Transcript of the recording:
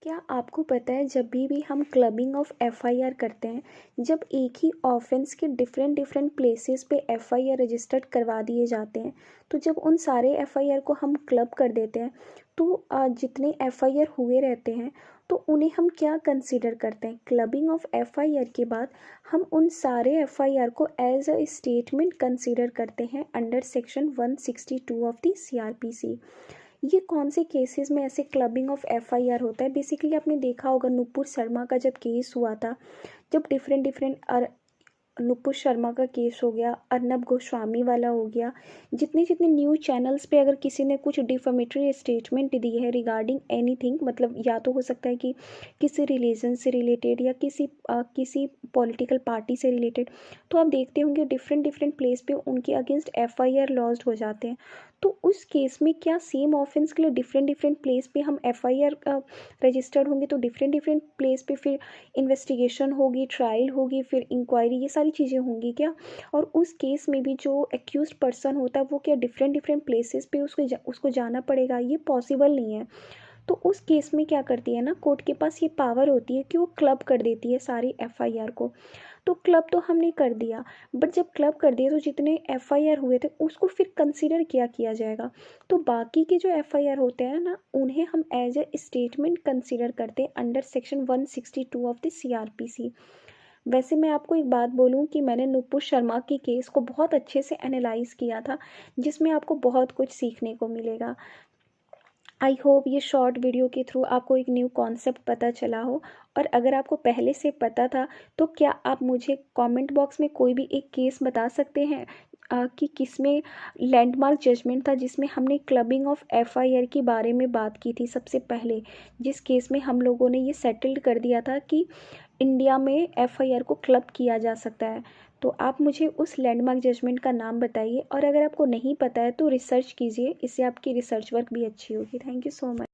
क्या आपको पता है जब भी हम क्लबिंग ऑफ एफआईआर करते हैं, जब एक ही ऑफेंस के डिफरेंट डिफरेंट प्लेसेस पे एफआईआर रजिस्टर्ड करवा दिए जाते हैं, तो जब उन सारे एफआईआर को हम क्लब कर देते हैं तो जितने एफआईआर हुए रहते हैं तो उन्हें हम क्या कंसीडर करते हैं। क्लबिंग ऑफ एफआईआर के बाद हम उन सारे एफआईआर को एज अ स्टेटमेंट कंसीडर करते हैं under section 162 of the CrPC. ये कौन से केसेस में ऐसे क्लबिंग ऑफ एफआईआर होता है। बेसिकली आपने देखा होगा नुपुर शर्मा का जब केस हुआ था, जब डिफरेंट डिफरेंट नुपुर शर्मा का केस हो गया, अर्नब गोस्वामी वाला हो गया, जितने जितने न्यूज़ चैनल्स पे अगर किसी ने कुछ डिफेमेटरी स्टेटमेंट दी है रिगार्डिंग एनीथिंग, मतलब या तो हो सकता है कि किसी रिलीजन से रिलेटेड या किसी पॉलिटिकल पार्टी से रिलेटेड, तो आप देखते होंगे डिफरेंट डिफरेंट प्लेस पे उनके अगेंस्ट एफआईआर लॉन्च हो जाते हैं। तो उस केस में क्या सेम ऑफेंस के लिए डिफरेंट डिफरेंट प्लेस पे हम एफआईआर रजिस्टर्ड होंगे, तो डिफरेंट डिफरेंट प्लेस पे फिर इन्वेस्टिगेशन होगी, ट्रायल होगी, फिर इंक्वायरी, ये सारी चीज़ें होंगी क्या। और उस केस में भी जो एक्यूज्ड पर्सन होता है वो क्या डिफरेंट डिफरेंट प्लेसेस पे उसको जाना पड़ेगा, ये पॉसिबल नहीं है। तो उस केस में क्या करती है ना, कोर्ट के पास ये पावर होती है कि वो क्लब कर देती है सारी एफआईआर को। तो क्लब तो हमने कर दिया, बट जब क्लब कर दिया तो जितने एफआईआर हुए थे उसको फिर कंसीडर क्या किया जाएगा। तो बाकी के जो एफआईआर होते हैं ना, उन्हें हम एज ए स्टेटमेंट कंसीडर करते हैं under section 162 of the CrPC. वैसे मैं आपको एक बात बोलूं कि मैंने नुपुर शर्मा की केस को बहुत अच्छे से एनालाइज किया था, जिसमें आपको बहुत कुछ सीखने को मिलेगा। आई होप ये शॉर्ट वीडियो के थ्रू आपको एक न्यू कॉन्सेप्ट पता चला हो। और अगर आपको पहले से पता था तो क्या आप मुझे कमेंट बॉक्स में कोई भी एक केस बता सकते हैं कि किसमें लैंडमार्क जजमेंट था जिसमें हमने क्लबिंग ऑफ एफआईआर के बारे में बात की थी सबसे पहले, जिस केस में हम लोगों ने ये सेटल्ड कर दिया था कि इंडिया में एफआईआर को क्लब किया जा सकता है। तो आप मुझे उस लैंडमार्क जजमेंट का नाम बताइए, और अगर आपको नहीं पता है तो रिसर्च कीजिए, इससे आपकी रिसर्च वर्क भी अच्छी होगी। Thank you so much.